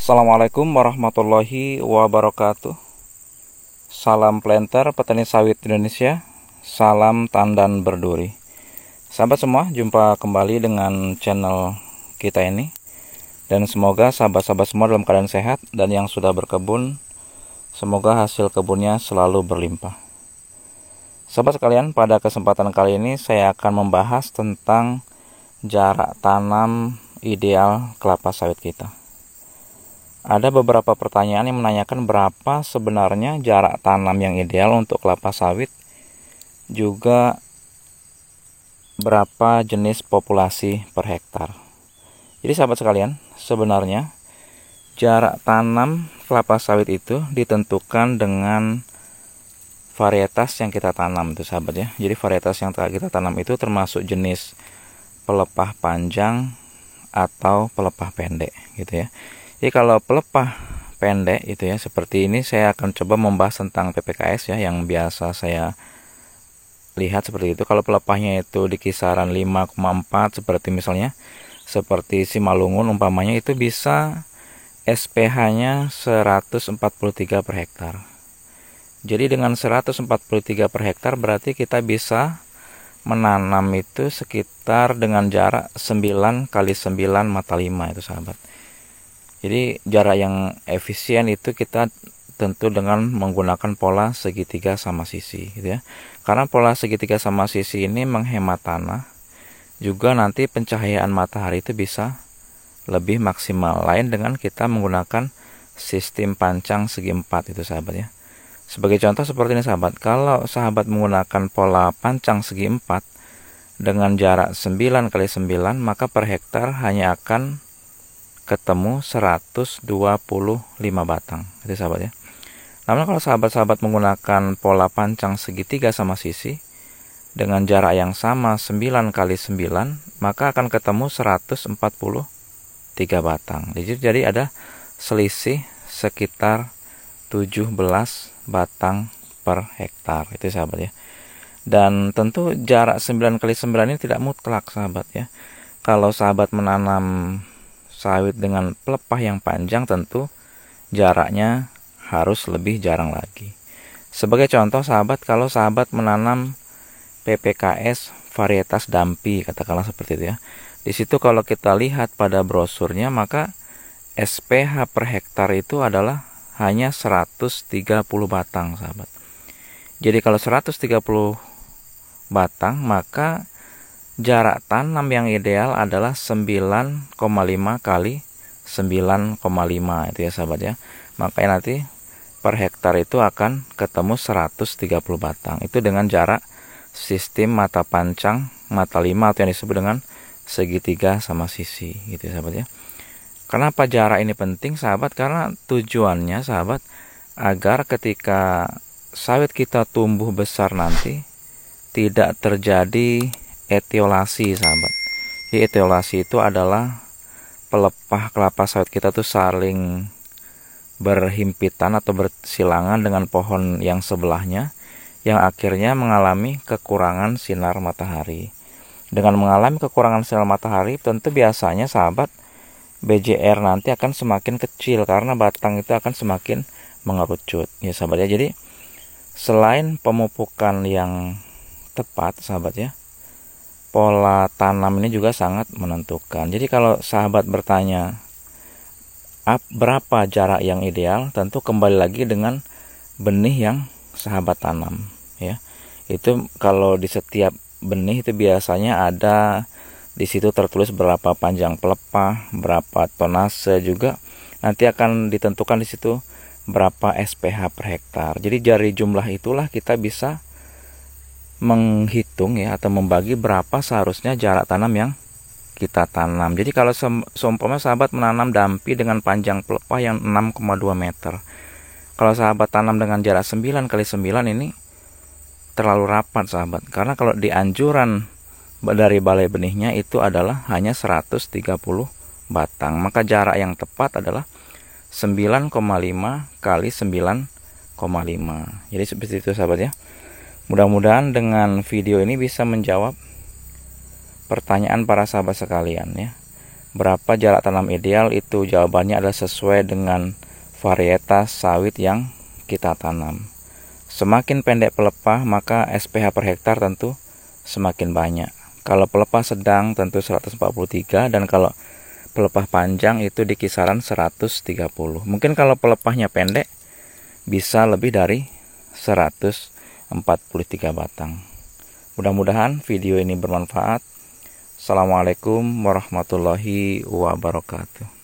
Assalamualaikum warahmatullahi wabarakatuh. Salam planter petani sawit Indonesia. Salam tandan berduri. Sahabat semua, jumpa kembali dengan channel kita ini. Dan semoga sahabat-sahabat semua dalam keadaan sehat, dan yang sudah berkebun, semoga hasil kebunnya selalu berlimpah. Sahabat sekalian, pada kesempatan kali ini saya akan membahas tentang jarak tanam ideal kelapa sawit kita. Ada beberapa pertanyaan yang menanyakan berapa sebenarnya jarak tanam yang ideal untuk kelapa sawit, juga berapa jenis populasi per hektar. Jadi sahabat sekalian, sebenarnya jarak tanam kelapa sawit itu ditentukan dengan varietas yang kita tanam itu sahabat ya. Jadi varietas yang kita tanam itu termasuk jenis pelepah panjang atau pelepah pendek gitu ya. Jadi kalau pelepah pendek itu ya, seperti ini saya akan coba membahas tentang PPKS ya, yang biasa saya lihat seperti itu. Kalau pelepahnya itu di kisaran 5,4 seperti misalnya seperti Simalungun umpamanya, itu bisa SPH-nya 143 per hektar. Jadi dengan 143 per hektar berarti kita bisa menanam itu sekitar dengan jarak 9 kali 9 mata 5 itu sahabat. Jadi jarak yang efisien itu kita tentu dengan menggunakan pola segitiga sama sisi gitu ya. Karena pola segitiga sama sisi ini menghemat tanah, juga nanti pencahayaan matahari itu bisa lebih maksimal. Lain dengan kita menggunakan sistem pancang segi 4 itu sahabat ya. Sebagai contoh seperti ini sahabat, kalau sahabat menggunakan pola pancang segi 4 dengan jarak 9 kali 9, maka per hektar hanya akan ketemu 125 batang itu sahabat ya. Namun kalau sahabat-sahabat menggunakan pola pancang segitiga sama sisi dengan jarak yang sama 9 kali 9, maka akan ketemu 143 batang. Jadi ada selisih sekitar 17 batang per hektar itu sahabat ya. Dan tentu jarak 9 kali 9 ini tidak mutlak sahabat ya. Kalau sahabat menanam sawit dengan pelepah yang panjang, tentu jaraknya harus lebih jarang lagi. Sebagai contoh sahabat, kalau sahabat menanam PPKS varietas dampi, katakanlah seperti itu ya. Di situ kalau kita lihat pada brosurnya, maka SPH per hektar itu adalah hanya 130 batang sahabat. Jadi kalau 130 batang, maka jarak tanam yang ideal adalah 9,5 kali 9,5 itu ya sahabat ya. Makanya nanti per hektar itu akan ketemu 130 batang. Itu dengan jarak sistem mata pancang mata 5 atau yang disebut dengan segitiga sama sisi gitu ya sahabat ya. Kenapa jarak ini penting sahabat? Karena tujuannya sahabat agar ketika sawit kita tumbuh besar nanti tidak terjadi etiolasi sahabat. Jadi etiolasi itu adalah pelepah kelapa sawit kita tuh saling berhimpitan atau bersilangan dengan pohon yang sebelahnya, yang akhirnya mengalami kekurangan sinar matahari. Dengan mengalami kekurangan sinar matahari, tentu biasanya sahabat BJR nanti akan semakin kecil karena batang itu akan semakin mengerucut ya sahabat ya. Jadi selain pemupukan yang tepat sahabat ya, pola tanam ini juga sangat menentukan. Jadi kalau sahabat bertanya berapa jarak yang ideal, tentu kembali lagi dengan benih yang sahabat tanam ya. Itu kalau di setiap benih itu biasanya ada di situ tertulis berapa panjang pelepah, berapa tonase, juga nanti akan ditentukan di situ berapa SPH per hektar. Jadi dari jumlah itulah kita bisa menghitung ya, atau membagi berapa seharusnya jarak tanam yang kita tanam. Jadi kalau seumpama sahabat menanam dampi dengan panjang pelepah yang 6,2 meter, kalau sahabat tanam dengan jarak 9 kali 9 ini terlalu rapat sahabat, karena kalau di anjuran dari balai benihnya itu adalah hanya 130 batang, maka jarak yang tepat adalah 9,5 kali 9,5. Jadi seperti itu sahabat ya. Mudah-mudahan dengan video ini bisa menjawab pertanyaan para sahabat sekalian ya. Berapa jarak tanam ideal? Itu jawabannya adalah sesuai dengan varietas sawit yang kita tanam. Semakin pendek pelepah, maka SPH per hektar tentu semakin banyak. Kalau pelepah sedang tentu 143, dan kalau pelepah panjang itu di kisaran 130. Mungkin kalau pelepahnya pendek bisa lebih dari 143 batang. Mudah-mudahan video ini bermanfaat. Assalamualaikum warahmatullahi wabarakatuh.